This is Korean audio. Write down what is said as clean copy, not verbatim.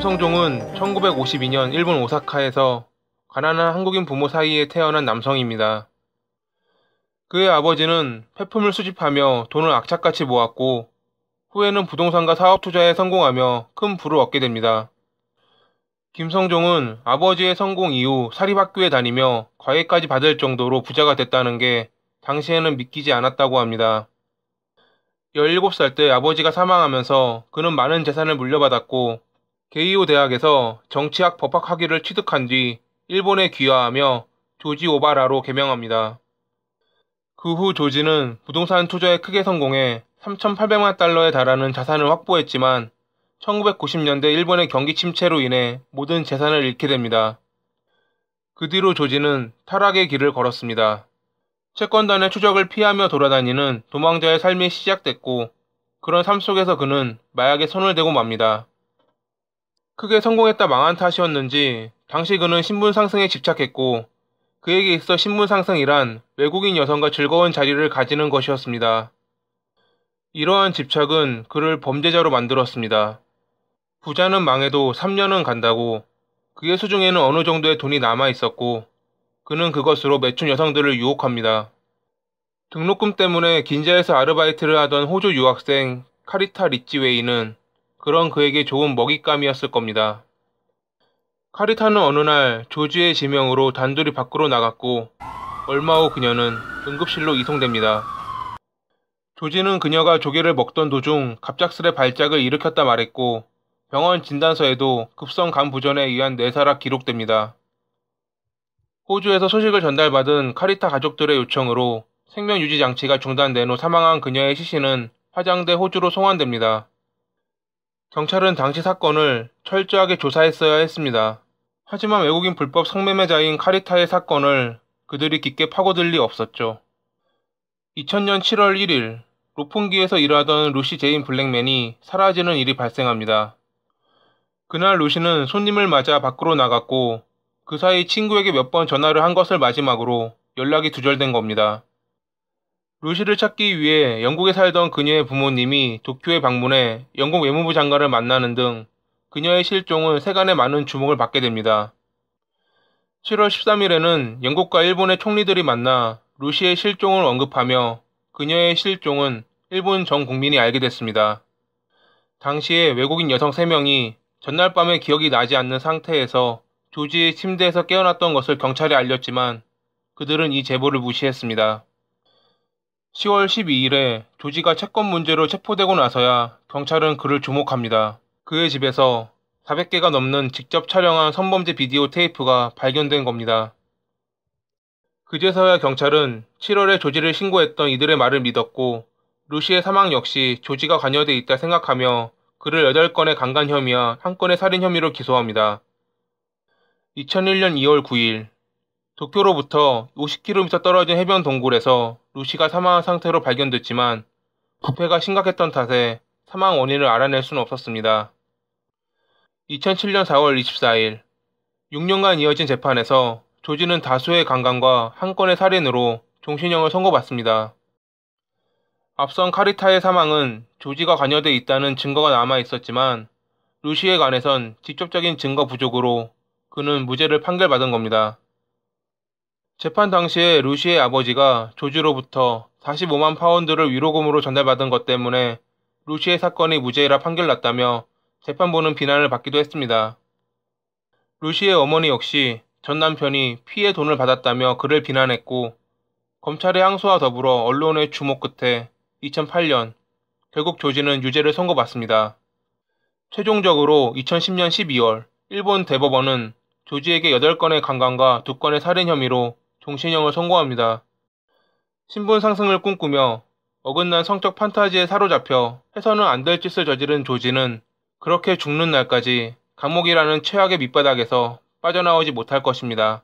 김성종은 1952년 일본 오사카에서 가난한 한국인 부모 사이에 태어난 남성입니다. 그의 아버지는 폐품을 수집하며 돈을 악착같이 모았고 후에는 부동산과 사업 투자에 성공하며 큰 부를 얻게 됩니다. 김성종은 아버지의 성공 이후 사립학교에 다니며 과외까지 받을 정도로 부자가 됐다는 게 당시에는 믿기지 않았다고 합니다. 17살 때 아버지가 사망하면서 그는 많은 재산을 물려받았고 게이오 대학에서 정치학 법학 학위를 취득한 뒤 일본에 귀화하며 조지 오바라로 개명합니다. 그 후 조지는 부동산 투자에 크게 성공해 3,800만 달러에 달하는 자산을 확보했지만 1990년대 일본의 경기 침체로 인해 모든 재산을 잃게 됩니다. 그 뒤로 조지는 타락의 길을 걸었습니다. 채권단의 추적을 피하며 돌아다니는 도망자의 삶이 시작됐고 그런 삶 속에서 그는 마약에 손을 대고 맙니다. 크게 성공했다 망한 탓이었는지 당시 그는 신분 상승에 집착했고 그에게 있어 신분 상승이란 외국인 여성과 즐거운 자리를 가지는 것이었습니다. 이러한 집착은 그를 범죄자로 만들었습니다. 부자는 망해도 3년은 간다고 그의 수중에는 어느 정도의 돈이 남아 있었고 그는 그것으로 매춘 여성들을 유혹합니다. 등록금 때문에 긴자에서 아르바이트를 하던 호주 유학생 카리타 리치웨이는 그런 그에게 좋은 먹잇감이었을 겁니다. 카리타는 어느 날 조지의 지명으로 단둘이 밖으로 나갔고 얼마 후 그녀는 응급실로 이송됩니다. 조지는 그녀가 조개를 먹던 도중 갑작스레 발작을 일으켰다 말했고 병원 진단서에도 급성 간 부전에 의한 뇌사라 기록됩니다. 호주에서 소식을 전달받은 카리타 가족들의 요청으로 생명유지 장치가 중단된 후 사망한 그녀의 시신은 화장돼 호주로 송환됩니다. 경찰은 당시 사건을 철저하게 조사했어야 했습니다. 하지만 외국인 불법 성매매자인 카리타의 사건을 그들이 깊게 파고들 리 없었죠. 2000년 7월 1일 로풍기에서 일하던 루시 제인 블랙맨이 사라지는 일이 발생합니다. 그날 루시는 손님을 맞아 밖으로 나갔고 그 사이 친구에게 몇 번 전화를 한 것을 마지막으로 연락이 두절된 겁니다. 루시를 찾기 위해 영국에 살던 그녀의 부모님이 도쿄에 방문해 영국 외무부 장관을 만나는 등 그녀의 실종은 세간의 많은 주목을 받게 됩니다. 7월 13일에는 영국과 일본의 총리들이 만나 루시의 실종을 언급하며 그녀의 실종은 일본 전 국민이 알게 됐습니다. 당시에 외국인 여성 3명이 전날 밤에 기억이 나지 않는 상태에서 조지의 침대에서 깨어났던 것을 경찰에 알렸지만 그들은 이 제보를 무시했습니다. 10월 12일에 조지가 채권 문제로 체포되고 나서야 경찰은 그를 주목합니다. 그의 집에서 400개가 넘는 직접 촬영한 성범죄 비디오 테이프가 발견된 겁니다. 그제서야 경찰은 7월에 조지를 신고했던 이들의 말을 믿었고 루시의 사망 역시 조지가 관여돼 있다 생각하며 그를 8건의 강간 혐의와 1건의 살인 혐의로 기소합니다. 2001년 2월 9일 도쿄로부터 50km 떨어진 해변 동굴에서 루시가 사망한 상태로 발견됐지만 부패가 심각했던 탓에 사망 원인을 알아낼 수는 없었습니다. 2007년 4월 24일 6년간 이어진 재판에서 조지는 다수의 강간과 1건의 살인으로 종신형을 선고받습니다. 앞선 카리타의 사망은 조지가 관여돼 있다는 증거가 남아 있었지만 루시에 관해선 직접적인 증거 부족으로 그는 무죄를 판결받은 겁니다. 재판 당시에 루시의 아버지가 조지로부터 45만 파운드를 위로금으로 전달받은 것 때문에 루시의 사건이 무죄라 판결났다며 재판부는 비난을 받기도 했습니다. 루시의 어머니 역시 전 남편이 피해 돈을 받았다며 그를 비난했고 검찰의 항소와 더불어 언론의 주목 끝에 2008년 결국 조지는 유죄를 선고받습니다. 최종적으로 2010년 12월 일본 대법원은 조지에게 8건의 강간과 2건의 살인 혐의로 종신형을 선고합니다. 신분 상승을 꿈꾸며 어긋난 성적 판타지에 사로잡혀 해서는 안 될 짓을 저지른 조지는 그렇게 죽는 날까지 감옥이라는 최악의 밑바닥에서 빠져나오지 못할 것입니다.